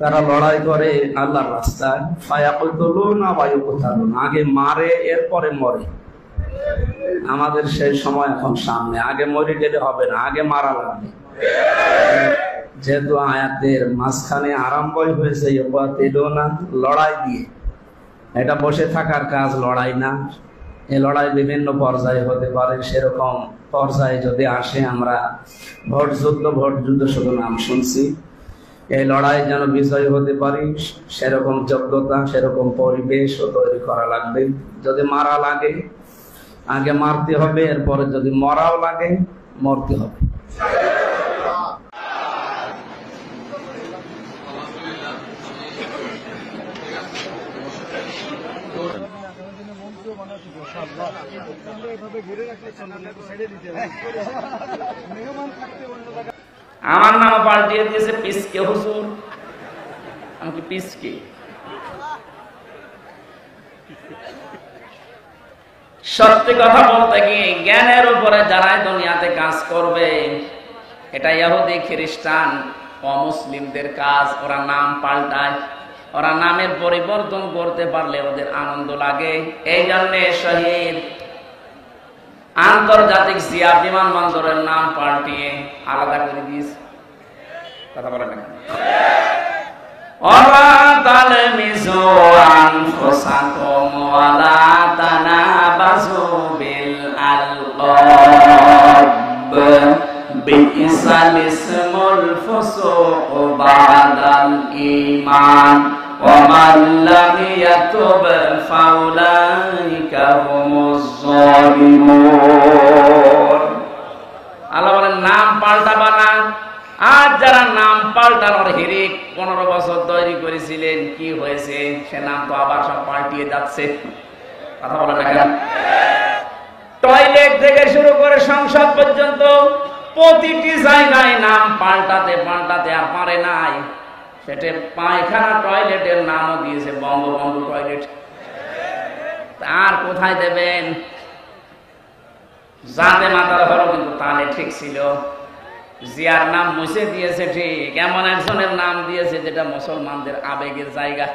তারা লড়াই করে আল্লাহর রাস্তায়, ফায়াকুতুলুনা ওয়া ইউকতালুন, আগে মারে এরপরে মরে। আমাদের সেই সময় এখন সামনে, আগে মরে গেলে হবে না, আগে মারা লাগবে। যেহেতু আয়াতের মাঝখানে আরম্ভই হয়েছে ইউকতালুনা, লড়াই দিয়ে, এটা বসে থাকার কাজ লড়াই না। এই লড়াই বিভিন্ন পর্যায়ে হতে পারে, সেরকম পর্যায়ে যদি আসে, আমরা ভোট যুদ্ধ শুধু নাম শুনছি। এই লড়াই যেন বিজয় হতে পারি, সেরকম যোগ্যতা, সেরকম পরিবেশও তৈরি করা লাগবে। যদি মারা লাগে আগে মারতে হবে, এরপরে যদি মরাও লাগে মরতে হবে। আমার নাম পাল্টিয়ে দিয়েছে পিসকে হুজুর। আমাকে পিসকে, সত্যি কথা বলতে কি, জ্ঞানের উপরে যারা দুনিয়াতে কাজ করবে, এটা ইহুদি খ্রিস্টান অমুসলিমদের কাজ। ওরা নাম পাল্টায়, ওরা নামের পরিবর্তন করতে পারলে ওদের আনন্দ লাগে। এই জন্য শহীদ আন্তর্জাতিক জিয়া বিমানবন্দরের নাম পাল্টিয়ে আলাদা করে দিয়েছে। কথা বলেন না, ওয়ালা তালমিজু আনফুসাকুম ওয়ালা তানাবাজু বিল আলকাব বিইসাল ইসমুল ফুসুক বাদাল ঈমান ওয়া মান লাম ইয়াতুব ফাউলাইকা হুমুজ জালিমুন। আল্লাহ বলেন নাম পাল্টাবা না। আর যারা নাম পাল্টানোর হিরিক 15 বছর তৈরি করেছিলেন, কি হয়েছে? সে নাম তো আবার সব পাল্টিয়ে যাচ্ছে। কথা বলেন না কেন? টয়লেট থেকে শুরু করে সংসদ পর্যন্ত প্রতিটি জায়গায় নাম পাল্টাতে পাল্টাতে আর পারে নাই। সেটা পায়খানা টয়লেটের নামও দিয়েছে বঙ্গবন্ধু টয়লেট। আর কোথায় দেবেন? জাতে মাতার হলো, কিন্তু তাহলে ঠিক ছিল। জিয়ার নাম মুছে দিয়েছে ঠিক, এমন একজনের নাম দিয়েছে যেটা মুসলমানদের আবেগের জায়গা,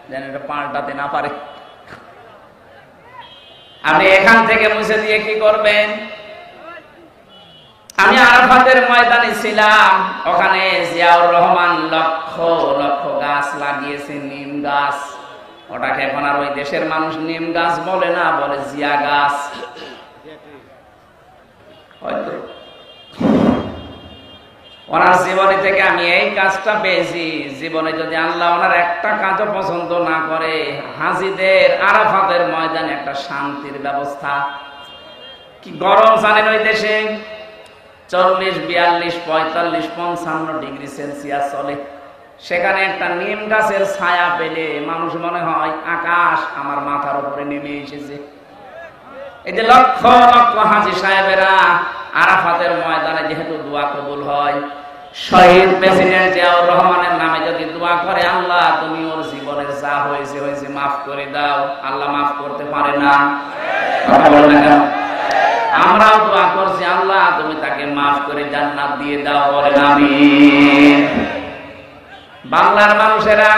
যেন এটা পাল্টাতে না পারে। আপনি এখান থেকে মুছে দিয়ে কি করবেন? আমি আরাফাতের ময়দানে ছিলাম, ওখানে জিয়াউর রহমান লক্ষ লক্ষ গাছ লাগিয়েছে, নিম গাছ। ওটাকে এখন আর ওই দেশের মানুষ নিম গাছ বলে না, বলে জিয়া গাছ। হয়তো ওনার জীবনী থেকে আমি এই কাজটা পেয়েছি। জীবনে যদি আল্লাহ ওনার একটা কাজও পছন্দ না করে, হাজিদের আরাফাতের ময়দানে একটা শান্তির ব্যবস্থা। কি গরম জানেন ওই দেশে? 40, 42, 45, 55 ডিগ্রি সেলসিয়াস চলে। সেখানে একটা নিম গাছের ছায়া পেলে মানুষ মনে হয় আকাশ আমার মাথার উপরে নেমে এসেছে। এই যে লক্ষ লক্ষ হাজী সাহেবেরা আরাফাতের ময়দানে যেহেতু দোয়া কবুল হয়, শহীদ প্রেসিডেন্ট জিয়াউর রহমানের নামে যদি দোয়া করে, আল্লাহ তুমি ওর জীবনের যা হয়েছে হয়েছে মাফ করে দাও, আল্লাহ মাফ করতে পারে না? কথা বলেন না কেন? আমরাও দোয়া করছি, আল্লাহ তুমি তাকে মাফ করে জান্নাত দিয়ে দাও, বলেন আমিন। বাংলার মানুষেরা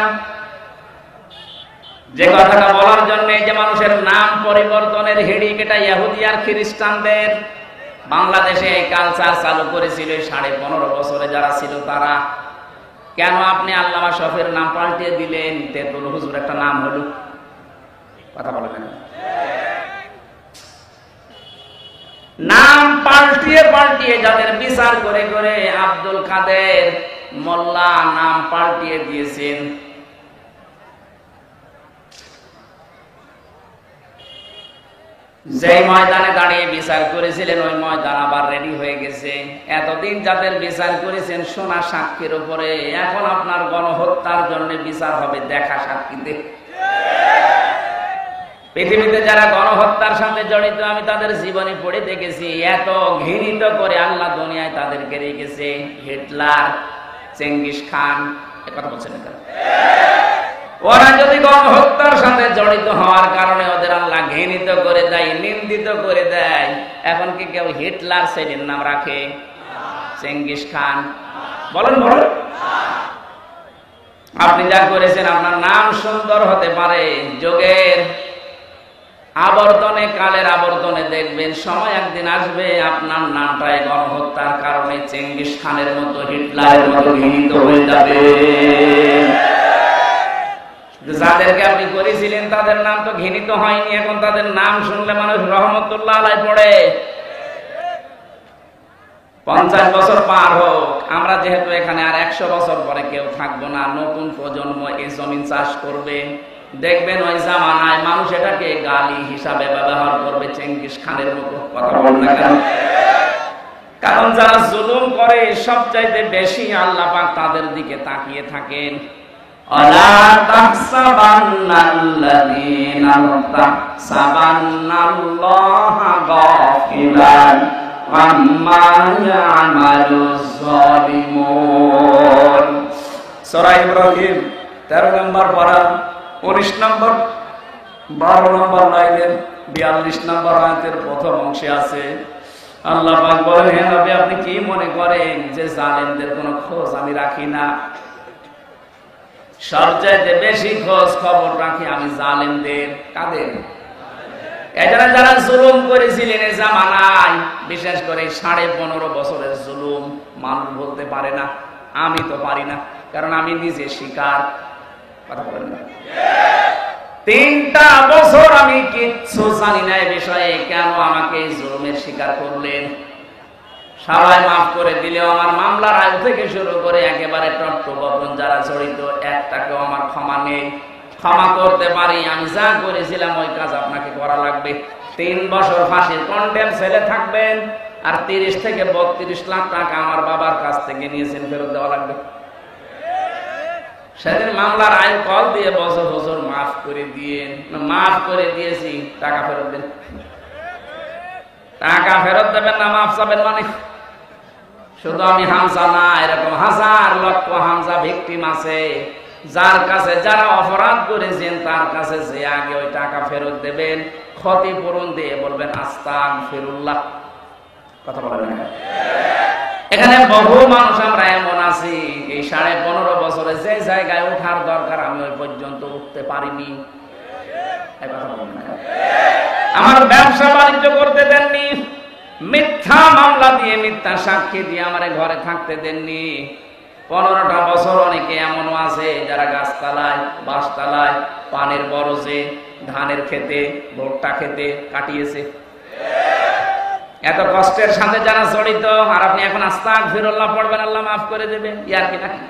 যে কথাটা বলার জন্য, যে মানুষের নাম পরিবর্তনের হিড়িক, এটা ইহুদি আর খ্রিস্টানদের। বাংলাদেশে এই কালচার চালু করেছিল 15.5 বছরে যারা ছিল তারা। কেন আপনি আল্লামা শফির নাম পাল্টিয়ে দিলেন? তেতুল হুজুর একটা নাম হলো। কথা বলে কেন? নাম পাল্টিয়ে পাল্টিয়ে যাদের বিচার করে করে আব্দুল কাদের মোল্লা নাম পাল্টিয়ে দিয়েছেন। যে ময়দানে দাঁড়িয়ে বিচার করেছিলেন ওই ময়দান আবার রেডি হয়ে গেছে। এতদিন যাদের বিচার করেছেন সোনা সাক্ষীর উপরে, এখন আপনার গণহত্যার জন্য বিচার হবে দেখা সাক্ষীতে। পৃথিবীতে যারা গণহত্যার সাথে জড়িত, আমি তাদের জীবনী পড়ে দেখেছি। এত ঘৃণিত করে আল্লাহ দুনিয়ায় তাদেরকে রেখেছে। হিটলার, চেঙ্গিস খান, কথা বলছেন না? ওরা যদি গণহত্যার সাথে জড়িত হওয়ার কারণে ওদের আল্লাহ ঘৃণিত করে দেয়, নিন্দিত করে দেয়, এখন কি কেউ হিটলার ছেলের নাম রাখে? Genghis Khan? বলেন বলেন। আপনি যা করেছেন আপনার নাম সুন্দর হতে পারে, যোগের আবর্তনে, কালের আবর্তনে দেখবেন সময় একদিন আসবে আপনার নামটাই গণহত্যার কারণে চেঙ্গিস খানের মতো, হিটলারের মতো ঘৃণিত হয়ে যাবে। যাদেরকে আপনি করেছিলেন তাদের নাম তো ঘৃণিত হয়নি, এখন তাদের নাম শুনলে মানুষ রহমতুল্লাহ আলাইহি পড়ে। 50 বছর পার হোক, আমরা যেহেতু এখানে আর 100 বছর পরে কেউ থাকবো না, নতুন প্রজন্ম এই জমিন চাষ করবে, দেখবেন ওই জামানায় মানুষ এটাকে গালি হিসাবে ব্যবহার করবে চেঙ্গিস খানের মতো। কথা বল না কেন? কারণ যারা জুলুম করে সবচাইতে বেশি আল্লাহ পাক তাদের দিকে তাকিয়ে থাকেন। আলা তাহসাবান্নাল্লাযীনা তাহসাবান্নাল্লাহা গাফিলান আম্মা ইয়ামালুজ যালিমুন। সূরা ইব্রাহিম 13 নম্বর পারা 19 নম্বর 12 নম্বর লাইনের 42 নম্বর আয়াতের প্রথম অংশে আছে আল্লাহ পাক বলেন, হে নবী আপনি কি মনে করেন যে জালেমদের কোনো খোঁজ আমি রাখি না? সবচাইতে বেশি খোঁজ খবর রাখি আমি জালেমদের। কাদের? এখানে যারা জুলুম করেছিলেন এই জামানায়, বিশেষ করে 15.5 বছরের জুলুম মানুষ বলতে পারে না, আমি তো পারি না, কারণ আমি নিজে শিকার। কথা বলেন না? 3টা বছর আমি কিচ্ছু জানি না এই বিষয়ে, কেন আমাকে এই জুলুমের শিকার করলেন? সবাই মাফ করে দিলেও আমার মামলার আয়ু থেকে শুরু করে একেবারে টট্টগোপন যারা জড়িত, একটাকেও আমার ক্ষমা নেই। ক্ষমা করতে পারি, আমি যা করেছিলাম ওই কাজ আপনাকে করা লাগবে। 3 বছর ফাঁসির কন্ডেম ছেলে থাকবেন, আর 30 থেকে 32 লাখ টাকা আমার বাবার কাছ থেকে নিয়েছেন, ফেরত দেওয়া লাগবে। সেদিন মামলার আইন কল দিয়ে বছর বছর মাফ করে দিয়ে, মাফ করে দিয়েছি, টাকা ফেরত দেন। টাকা ফেরত দেবেন না, মাফ চাবেন মানে? শুধু আমি হামজা না, এরকম হাজার লক্ষ হামজা ভিকটিম আছে, যার কাছে যারা অপরাধ করেছেন তার কাছে যে আগে ওই টাকা ফেরত দেবেন, ক্ষতিপূরণ দিয়ে বলবেন আস্তাগফিরুল্লাহ। কথা বলেন না? এখানে বহু মানুষ আমরা এমন আছি, এই 15.5 বছরে যে জায়গায় ওঠার দরকার আমি ওই পর্যন্ত উঠতে পারিনি। কথা বলেন না? আমার ব্যবসা বাণিজ্য করতে দেননি, মিথ্যা মামলা দিয়ে, মিথ্যা সাক্ষী দিয়ে আমার ঘরে থাকতে দেননি। 15টা বছর অনেকে এমনও আছে যারা গাছতলায়, বাঁশতলায়, পানের বরজে, ধানের খেতে, ভুট্টা খেতে কাটিয়েছে। এত কষ্টের সাথে যারা জড়িত, আর আপনি এখন আস্তাগফিরুল্লাহ পড়বেন, আল্লাহ মাফ করে দেবেন, ইয়ার কি নাকি?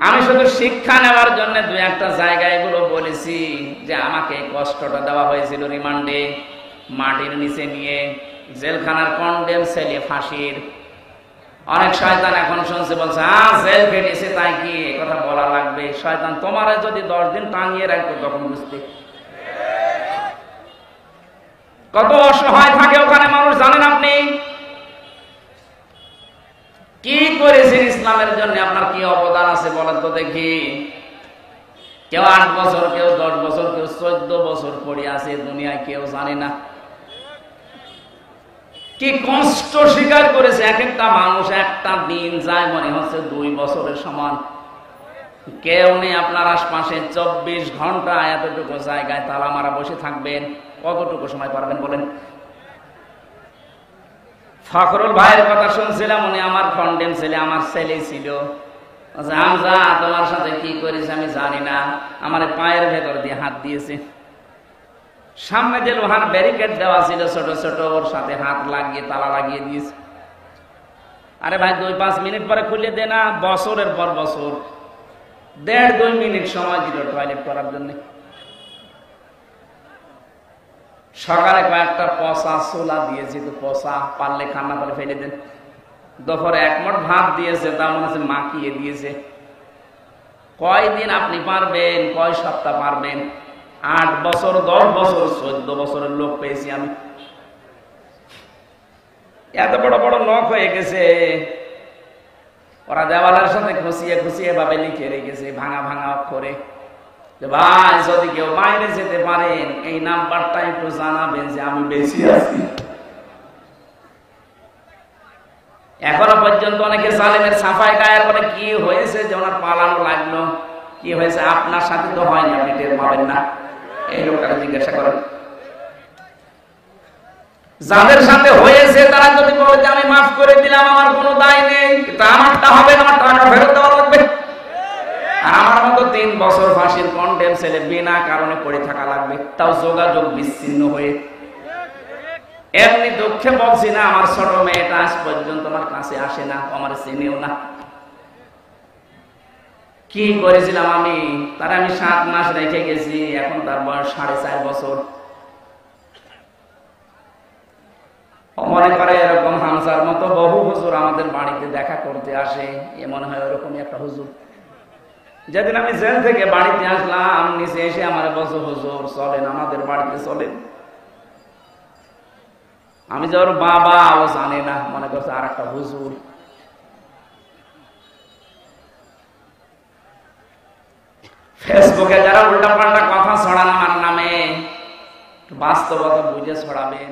আমি শুধু শিক্ষা নেওয়ার জন্য 2-1টা জায়গায় এগুলো বলেছি যে আমাকে কষ্টটা দেওয়া হয়েছিল রিমান্ডে, মাটির নিচে নিয়ে, জেলখানার কন্ডেম ছেলে ফাঁসির। অনেক শয়তান এখন শুনছে, বলছে জেল কেটেছে তাই কি কথা বলা লাগবে? শয়তান তোমার যদি 10 দিন টাঙিয়ে রাখতো তখন বুঝতে। কত অসহায় থাকে ওখানে মানুষ জানেন আপনি? কি করেছেন ইসলামের জন্য, আপনার কি অবদান আছে বলেন তো দেখি? কেউ 8 বছর, কেউ 10 বছর, কেউ 14 বছর পড়ে আছে দুনিয়ায়, কেউ জানে না কি কষ্ট স্বীকার করেছে। এক একটা মানুষ, একটা দিন যায় মনে হচ্ছে 2 বছরের সমান। কেউ নেই আপনার আশপাশে, 24 ঘন্টা এতটুকু জায়গায় তালা মারা বসে থাকবেন, কতটুকু সময় পারবেন বলেন? ফখরুল ভাইয়ের কথা শুনছিলাম, উনি আমার কন্ডেম ছেলে, আমার ছেলে ছিল। হামজা তোমার সাথে কি করেছে আমি জানি না, আমার পায়ের ভেতর দিয়ে হাত দিয়েছে। সামনে যে লোহার ব্যারিকেড দেওয়া ছিল ছোট ছোট, ওর সাথে হাত লাগিয়ে তালা লাগিয়ে দিয়েছে। আরে ভাই 2-5 মিনিট পরে খুলে দে না। বছরের পর বছর 1.5-2 মিনিট সময় দিল টয়লেট করার জন্য। সকালে কয়েকটা পচা ছোলা দিয়েছি, তো পচা, পারলে খান, না পারলে ফেলে দেন। দুপুরে 1 মুঠ ভাত দিয়েছে, তা মনে হচ্ছে মাখিয়ে দিয়েছে। কয়দিন আপনি পারবেন? কয় সপ্তাহ পারবেন? 8 বছর, 10 বছর, 14 বছরের লোক পেয়েছি আমি। এত বড় বড় নখ হয়ে গেছে, ওরা দেওয়ালের সাথে খুশিয়ে খুশিয়ে ভাবে লিখে রেখেছে ভাঙা ভাঙা অক্ষরে, ভাই যদি কেউ বাইরে যেতে পারেন এই নাম্বারটা একটু জানাবেন যে আমি বেশি আছি। এখনো পর্যন্ত অনেকে জালেমের সাফাই গায়ের বলে কি হয়েছে যে ওনার পালানো লাগলো, কি হয়েছে? আপনার সাথে তো হয়নি, আপনি টের পাবেন না। এই লোকটাকে জিজ্ঞাসা করেন। যাদের সাথে হয়েছে তারা যদি বলে যে আমি মাফ করে দিলাম, আমার কোনো দায় নেই, কিন্তু আমারটা হবে, আমার টাকা ফেরত দেওয়া লাগবে। আর আমার মতো 3 বছর ফাঁসির কন্ডেম ছেলে বিনা কারণে পড়ে থাকা লাগবে, তাও যোগাযোগ বিচ্ছিন্ন হয়ে। এমনি দুঃখে বলছি না, আমার ছোট মেয়েটা আজ পর্যন্ত আমার কাছে আসে না, আমার চিনিও না। কি করেছিলাম আমি? তার আমি 7 মাস রেখে গেছি, এখন তার বয়স 4.5 বছর। মনে করে এরকম হামসার মতো বহু হুজুর আমাদের বাড়িতে দেখা করতে আসে, এ মনে হয় ওরকমই একটা হুজুর। যেদিন আমি জেল থেকে বাড়িতে আসলাম, নিচে এসে আমার বলছে, হুজুর চলেন আমাদের বাড়িতে চলেন। আমি যে ওর বাবা, ও জানে না, মনে করছে আর একটা হুজুর। ফেসবুকে যারা উল্টা পাল্টা কথা ছড়ান আমার নামে, বাস্তবতা বুঝে ছড়াবেন।